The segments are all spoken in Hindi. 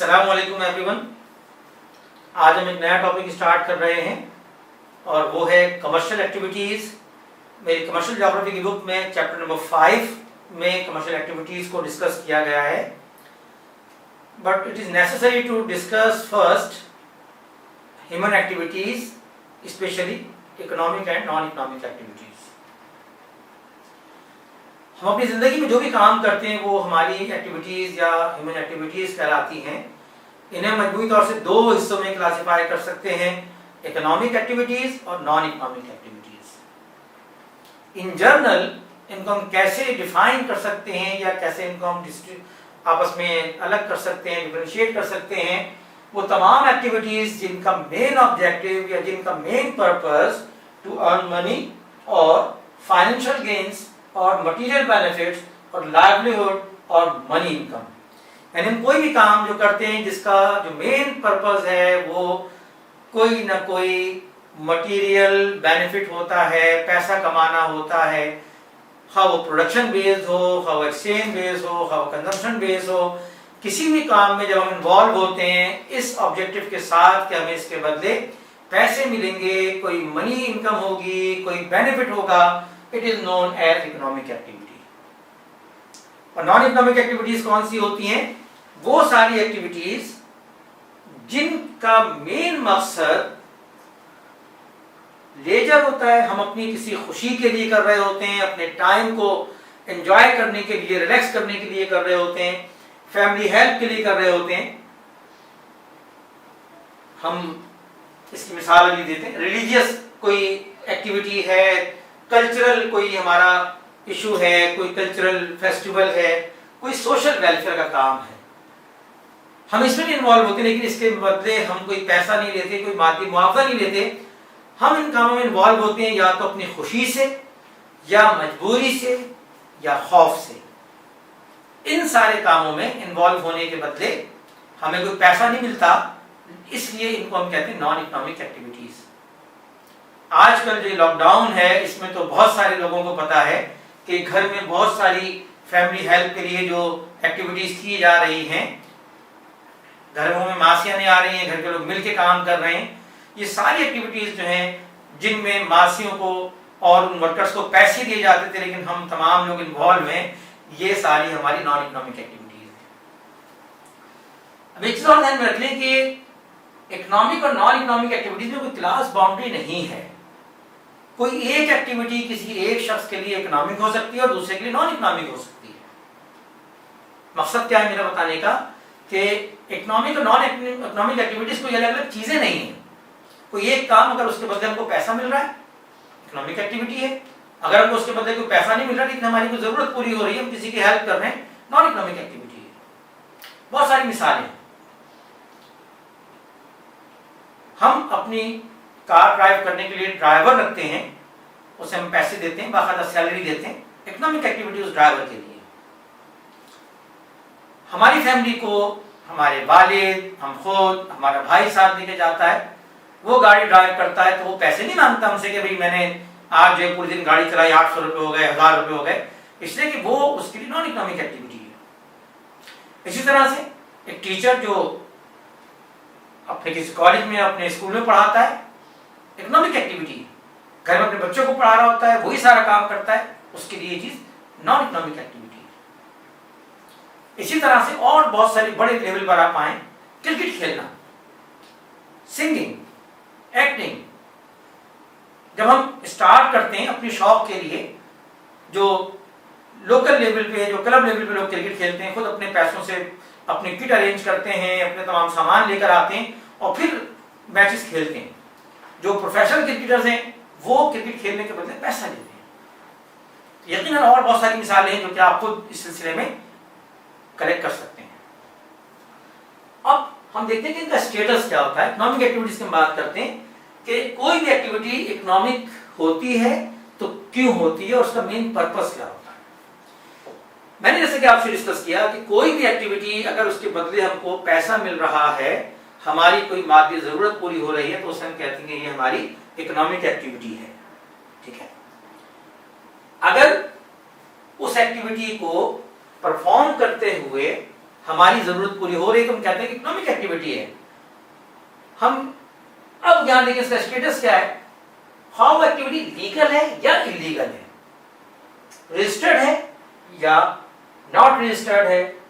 अस्सलाम वालेकुम एवरीवन। आज हम एक नया टॉपिक स्टार्ट कर रहे हैं और वो है कमर्शियल एक्टिविटीज़। मेरी कमर्शियल ज्योग्राफी की बुक में चैप्टर नंबर 5 में कमर्शियल एक्टिविटीज़ को डिस्कस किया गया है, but it is necessary to discuss first human activities, especially economic and non economic activities. हम अपनी ज़िंदगी में जो भी काम करते हैं वो हमारी एक्टिविटीज़ या ह्यूमन एक्टिविटीज़ कहलाती हैं। इन्हें मजमूई तौर से दो हिस्सों में क्लासिफाई कर सकते हैं, इकोनॉमिक एक्टिविटीज़ और non economic activities. In general इनको हम कैसे डिफाइन कर सकते हैं या कैसे इनको हम आपस में अलग कर सकते हैं, डिफरेंशिएट कर सकते हैं, वो तमाम एक्टिविटीज़ जिनका मेन ऑब्जेक्टिव या जिनका main purpose to earn money और फाइनेंशियल गेन्स और मटेरियल बेनिफिट्स और लाइवलीहुड और मनी इनकम, यानी हम कोई भी काम जो करते हैं जिसका जो मेन पर्पस है वो कोई ना कोई मटेरियल बेनिफिट होता है, पैसा कमाना होता है, हाँ वो प्रोडक्शन बेस्ड हो, हाँ वो एक्सचेंज बेस्ड हो, हाँ वो कंजम्पशन बेस्ड हो। किसी भी काम में जब हम इन्वॉल्व होते हैं इस ऑब्जेक्टिव के साथ कि हमें इसके बदले पैसे मिलेंगे, कोई मनी इनकम होगी, कोई बेनिफिट होगा, it is known as economic activity. और नॉन इकोनॉमिक एक्टिविटीज कौन सी होती हैं? वो सारी एक्टिविटीज जिनका मेन मकसद लेजर होता है, हम अपनी किसी खुशी के लिए कर रहे होते हैं, अपने टाइम को एंजॉय करने के लिए, रिलैक्स करने के लिए कर रहे होते हैं, फैमिली हेल्प के लिए कर रहे होते हैं। हम इसकी मिसाल अभी देते हैं, रिलीजियस कोई एक्टिविटी है, कल्चरल कोई हमारा इशू है, कोई कल्चरल फेस्टिवल है, कोई सोशल वेलफेयर का काम है, हम इसमें भी इन्वॉल्व होते हैं, लेकिन इसके बदले हम कोई पैसा नहीं लेते, कोई मादी मुआवजा नहीं लेते। हम इन कामों में इन्वॉल्व होते हैं या तो अपनी खुशी से या मजबूरी से या खौफ से। इन सारे कामों में इन्वॉल्व होने के बदले हमें कोई पैसा नहीं मिलता, इसलिए इनको हम कहते हैं नॉन इकोनॉमिक एक्टिविटीज। आजकल जो लॉकडाउन है इसमें तो बहुत सारे लोगों को पता है कि घर में बहुत सारी फैमिली हेल्प के लिए जो एक्टिविटीज की जा रही हैं, घरों में मासियां नहीं आ रही हैं, घर के लोग मिलके काम कर रहे हैं। ये सारी एक्टिविटीज जो हैं जिनमें मासियों को और उन वर्कर्स को पैसे दिए जाते थे लेकिन हम तमाम लोग इन्वॉल्व हैं, ये सारी हमारी नॉन इकोनॉमिक एक्टिविटीज हैं। अब एक चीज और ध्यान में रख लें कि इकोनॉमिक और नॉन इकोनॉमिक एक्टिविटीज में कोई क्लास बाउंड्री नहीं है। कोई एक एक्टिविटी किसी एक शख्स के लिए इकोनॉमिक हो सकती है और दूसरे के लिए नॉन इकोनॉमिक हो सकती है। मकसद क्या है मेरा बताने का कि इकोनॉमिक और नॉन इकोनॉमिक एक्टिविटीज कोई अलग अलग चीजें नहीं है। कोई एक काम अगर उसके बदले हमको पैसा मिल रहा है, इकोनॉमिक एक्टिविटी है। अगर हमको उसके बदले कोई पैसा नहीं मिल रहा लेकिन हमारी कोई जरूरत पूरी हो रही है, हम किसी की हेल्प कर रहे हैं, नॉन इकोनॉमिक एक्टिविटी है। बहुत सारी मिसालें, हम अपनी कार ड्राइव करने के लिए ड्राइवर रखते हैं, उसे हम पैसे देते हैं, बाकायदा सैलरी देते हैं, इकोनॉमिक एक्टिविटी उस ड्राइवर के लिए। हमारी फैमिली को हमारे वालिद, हम खुद, हमारा भाई साथ लेके जाता है, वो गाड़ी ड्राइव करता है तो वो पैसे नहीं मांगता हमसे कि भाई मैंने आज जो पूरे दिन गाड़ी चलाई 800 रुपये हो गए, 1000 रुपये हो गए, इसलिए कि वो उसके लिए नॉन इकोनॉमिक एक्टिविटी है। इसी तरह से एक टीचर जो अपने किसी कॉलेज में, अपने स्कूल में पढ़ाता है, इकोनॉमिक एक्टिविटी है। घर में अपने बच्चों को पढ़ा रहा होता है, वही सारा काम करता है, उसके लिए ये चीज नॉन इकोनॉमिक एक्टिविटी है। इसी तरह से और बहुत सारे बड़े लेवल पर आप आए, क्रिकेट खेलना, सिंगिंग, एक्टिंग। जब हम स्टार्ट करते हैं अपने शौक के लिए, जो लोकल लेवल पे, जो क्लब लेवल पे लोग क्रिकेट खेलते हैं, खुद अपने पैसों से अपनी किट अरेंज करते हैं, अपने तमाम सामान लेकर आते हैं और फिर मैचेस खेलते हैं। जो प्रोफेशनल क्रिकेटर्स हैं वो क्रिकेट खेलने के बदले पैसा लेते हैं। यकीनन और बहुत सारी मिसालें हैं जो कि आपको इस सिलसिले में कलेक्ट कर सकते हैं। अब हम देखते हैं कि इनका स्टेटस क्या होता है। इकोनॉमिक एक्टिविटीज की हम बात करते हैं कि कोई भी एक्टिविटी इकोनॉमिक होती है तो क्यों होती है और उसका मेन पर्पस क्या होता है। मैंने जैसे कि आपसे डिस्कस किया कि कोई भी एक्टिविटी अगर उसके बदले हमको पैसा मिल रहा है, हमारी कोई मादी जरूरत पूरी हो रही है, तो उसे हम कहते हैं कि ये हमारी इकोनॉमिक एक्टिविटी है। ठीक है, अगर उस एक्टिविटी को परफॉर्म करते हुए हमारी जरूरत पूरी हो रही है तो हम कहते हैं कि इकोनॉमिक एक्टिविटी है। हम अब ध्यान देंगे इसका स्टेटस क्या है, हाउ एक्टिविटी लीगल है या इलीगल है, रजिस्टर्ड है या नॉट रजिस्टर्ड है,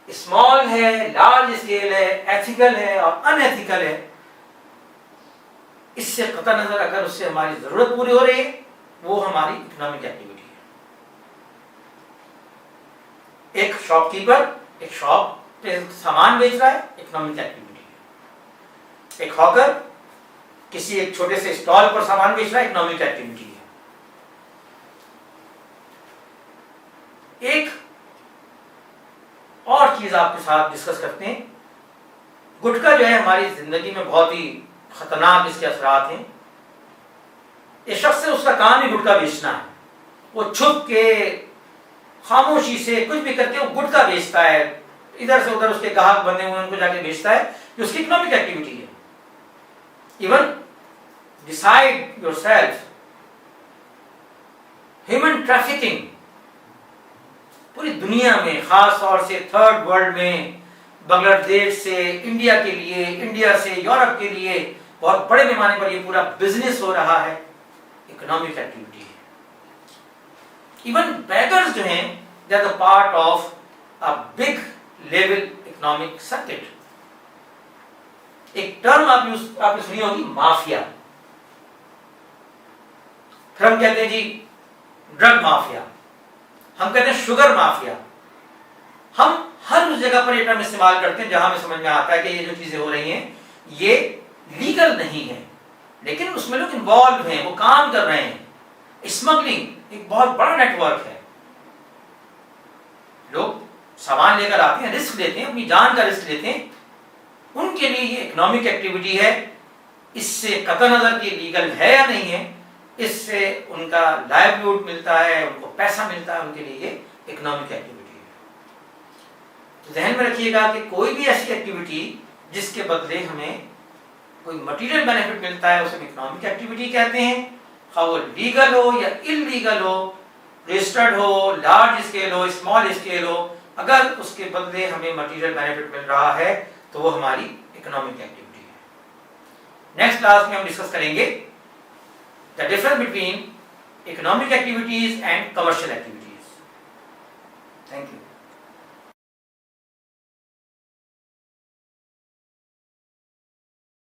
स्मॉल है, लार्ज स्केल है, एथिकल है और अनएथिकल है। इससे कतई नजर अगर उससे हमारी जरूरत पूरी हो रही है वो हमारी इकोनॉमिक एक्टिविटी है। एक शॉपकीपर एक शॉप पे सामान बेच रहा है, इकोनॉमिक एक्टिविटी है। एक हॉकर किसी एक छोटे से स्टॉल पर सामान बेच रहा है, इकोनॉमिक एक्टिविटी है। एक और चीज आपके साथ डिस्कस करते हैं, गुटखा जो है हमारी जिंदगी में बहुत ही खतरनाक इसके असरात हैं। इस शख्स से उसका काम ही गुटखा बेचना है, वो छुप के खामोशी से कुछ भी करके वो गुटखा बेचता है, इधर से उधर उसके ग्राहक बने हुए उनको जाके बेचता है, ये उसकी इकोनॉमिक एक्टिविटी है। Even decide yourself, human trafficking पूरी दुनिया में, खास तौर से थर्ड वर्ल्ड में, बांग्लादेश से इंडिया के लिए, इंडिया से यूरोप के लिए बहुत बड़े पैमाने पर ये पूरा बिजनेस हो रहा है, इकोनॉमिक एक्टिविटी है। इवन बेगर्स जो हैं they are the part of a big level economic circuit. एक टर्म आपने सुनी होगी, माफिया। फिर हम कहते हैं जी ड्रग माफिया, हम कहते हैं शुगर माफिया। हम हर उस जगह पर ये टर्म इस्तेमाल करते हैं जहां हमें समझ में आता है कि ये जो चीजें हो रही हैं ये लीगल नहीं है, लेकिन उसमें लोग इन्वॉल्व हैं, वो काम कर रहे हैं। स्मगलिंग एक बहुत बड़ा नेटवर्क है, लोग सामान लेकर आते हैं, रिस्क लेते हैं, अपनी जान का रिस्क लेते हैं, उनके लिए ये इकोनॉमिक एक्टिविटी है। इससे कतई नजर की लीगल है या नहीं है, इससे उनका लाइवलीहुड मिलता है, उनको पैसा मिलता है, उनके लिए ये इकोनॉमिक एक्टिविटी है। तो ध्यान में रखिएगा कि कोई भी ऐसी एक्टिविटी जिसके बदले हमें कोई मटेरियल बेनिफिट मिलता है उसे हम इकोनॉमिक एक्टिविटी कहते हैं। हाँ वो लीगल हो या इलीगल हो, रजिस्टर्ड हो, लार्ज स्केल हो, स्मॉल स्केल हो, अगर उसके बदले हमें मटेरियल बेनिफिट मिल रहा है तो वो हमारी इकोनॉमिक एक्टिविटी है। नेक्स्ट क्लास में हम डिस्कस करेंगे the difference between economic activities and commercial activities.